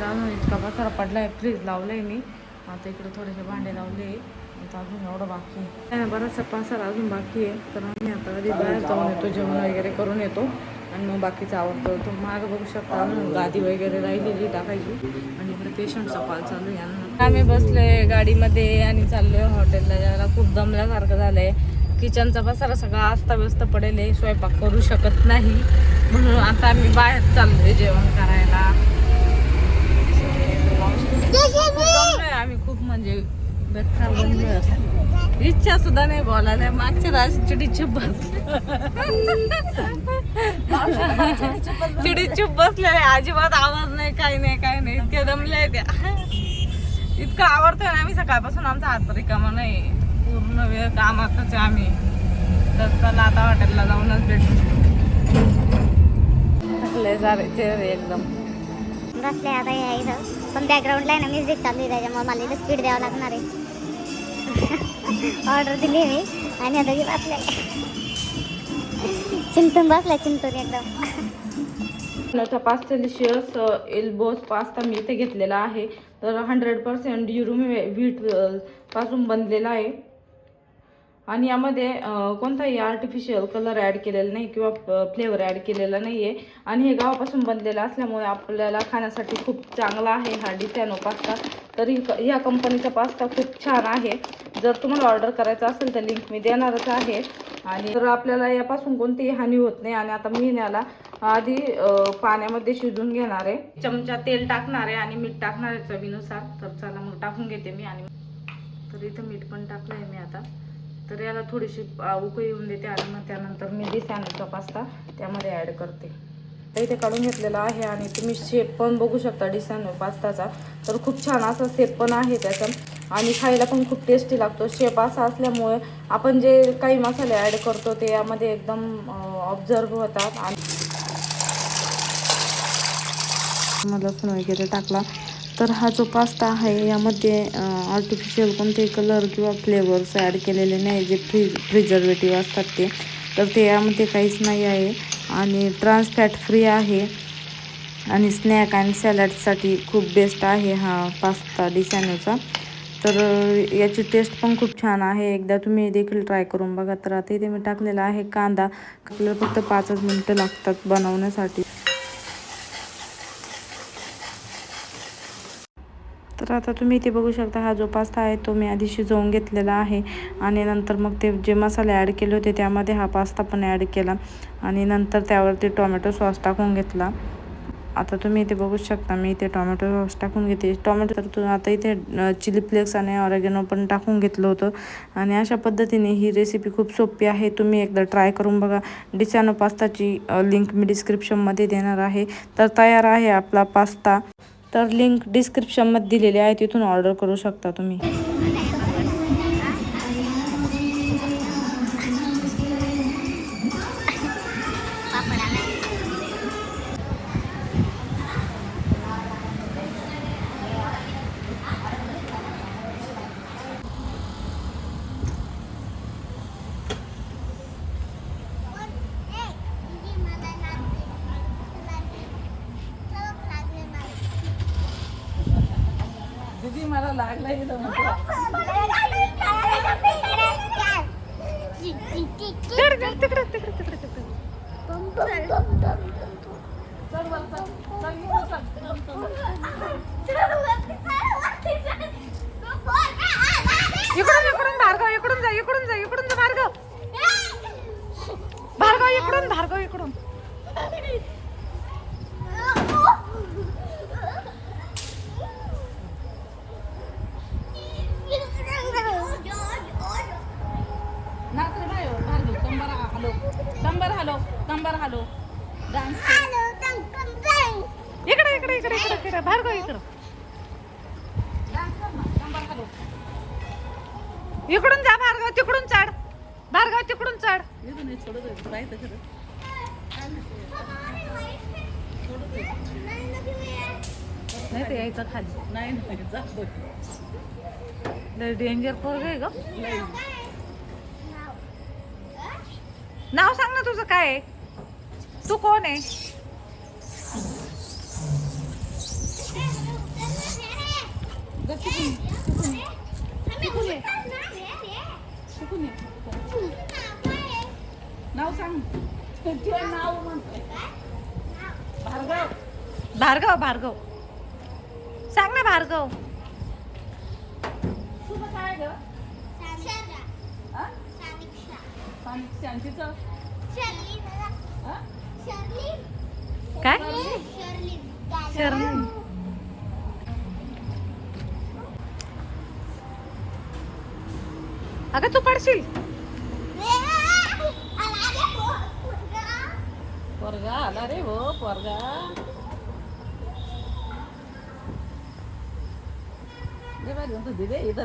अजून इतका पसारा पडलाय. फ्रीज लावलंय मी आता. इकडे थोडेसे भांडे लावले. आता अजून एवढं बाकी आहे. बराचसा पसारा अजून बाकी आहे. तर आम्ही आता आधी बाहेर जाऊन येतो, जेवण वगैरे करून येतो आणि मग बाकीचा आवडतो. तो मागं बघू शकता गादी वगैरे राहिलेली टाकायची. आणि इकडे पेशंटचा कॉल चालू आहे यांना. आम्ही बसले गाडीमध्ये आणि चाललोय हॉटेलला जायला. खूप दमल्यासारखं झालंय. किचनचा पसारा सगळा आस्ताव्यस्त पडेल आहे. स्वयंपाक करू शकत नाही म्हणून आता आम्ही बाहेर चाललोय जेवण करायला. आम्ही खूप म्हणजे बेकार बनलोय. इच्छा सुद्धा नाही बोलायला. मागच्या राशी चिडी चुप बसले. चिडी चुप बसलेले. अजिबात आवाज नाही, काही नाही, काही नाही. इतके दमले त्या. इतकं आवडतोय ना आम्ही सकाळपासून. आमचा हात रिकामा नाही. पूर्ण वेळ कामातच आम्ही. तर चला आता हॉटेलला जाऊनच भेटू. थकले सारे चेहरे एकदम. बसले आता या इथं. पण बॅकग्राऊंडला आहे ना म्युझिक चालू आहे, त्याच्यामुळे मला इथं स्पीड द्यावं लागणार आहे. ऑर्डर दिली मी आणि आता बसले चिंतून बसला. चिंतून एकदम पास्ता डिलिशियस एल्बोस पास्ता मी इथे घेतलेला आहे. तर 100% युरुम व्हीट पासून बनलेला आहे. आणि यामध्ये कोणताही आर्टिफिशियल कलर ॲड केलेला नाही किंवा फ्लेवर ॲड केलेला नाही आहे. आणि हे गावापासून बनलेलं असल्यामुळे आपल्याला खाण्यासाठी खूप चांगला आहे हा डिसॅनो पास्ता. तरी ह्या कंपनीचा पास्ता खूप छान आहे. जर तुम्हाला ऑर्डर करायचा असेल तर लिंक मी देणारच आहे. आणि तर आपल्याला यापासून कोणतीही हानी होत नाही. आणि आता मी याला आधी पाण्यामध्ये शिजून घेणार आहे. चमचा तेल टाकणार आहे आणि मीठ टाकणार आहे चवीनुसार. तर चला मग टाकून घेते मी. आणि तर इथं मीठ पण टाकलं आहे मी आता. तर याला थोडीशी उकळी येऊन देते आणि मग त्यानंतर मी डिसॅनोचा पास्ता त्यामध्ये ॲड करते. तर इथे काढून घेतलेला आहे. आणि तुम्ही शेप पण बघू शकता डिसॅनो पास्ताचा. तर खूप छान असा शेप पण आहे त्याचा. आणि खायला पण खूप टेस्टी लागतो. शेप असा असल्यामुळे आपण जे काही मसाले ॲड करतो ते यामध्ये एकदम ऑब्झर्व होतात. आणि लसूण वगैरे टाकला. तर हा जो पास्ता आहे यामध्ये आर्टिफिशियल कोणते कलर किंवा फ्लेवर्स ॲड केलेले नाही. जे प्रिझर्वेटिव्ह असतात ते. तर ते यामध्ये काहीच नाही आहे. आणि ट्रान्स फॅट फ्री आहे. आणि स्नॅक अँड सॅलडसाठी खूप बेस्ट आहे हा पास्ता डिसॅनोचा. तर याची टेस्ट पण खूप छान आहे. एकदा तुम्ही देखील ट्राय करून बघा. तर आता इथे मी टाकलेला आहे कांदा. आपल्याला फक्त 5च मिनटं लागतात बनवण्यासाठी. तर आता तुम्ही इथे बघू शकता हा जो पास्ता आहे तो मी आधी शिजवून घेतलेला आहे. आणि नंतर मग ते जे मसाले ॲड केले होते त्यामध्ये हा पास्ता पण ॲड केला. आणि नंतर त्यावरती टोमॅटो सॉस टाकून घेतला. आता तुम्ही इथे बघू शकता मी इथे टोमॅटो सॉस टाकून घेते. टोमॅटो तर आता इथे चिली फ्लेक्स आणि ऑरेगॅनो पण टाकून घेतलं होतं. आणि अशा पद्धतीने ही रेसिपी खूप सोपी आहे. तुम्ही एकदा ट्राय करून बघा. डिसॅनो पास्ताची लिंक मी डिस्क्रिप्शनमध्ये देणार आहे. तर तयार आहे आपला पास्ता. तर लिंक डिस्क्रिप्शनमध्ये दिलेली आहे, तिथून ऑर्डर करू शकता तुम्ही. दीदी मला लागला इथं म्हटलं. इकडून भार्गव, इकडून जा, इकडून जा, इकडून जा भार्गव. भार्गव इकडून, भार्गव इकडून. कंबर हलो डान्स. इकडे इकडे इकडे इकडे भार्गव इकडं. इकडून जा भार्गव, तिकडून चढ. भार्गव तिकडून चढ. नाही ते यायचं खाली. नाही डेंजर पोरग आहे ग. नाव सांग ना तुझं काय आहे. तू कोण आहे. नाव सांग. नाव म्हणतोय भार्गव. भार्गव भार्गव सांग ना भार्गव. तुझं काय ग? शांतीचं काय शर्ली. अगं तू पडशील. पोरगा आला रे हो पोरगा. दे बाई, दे इथं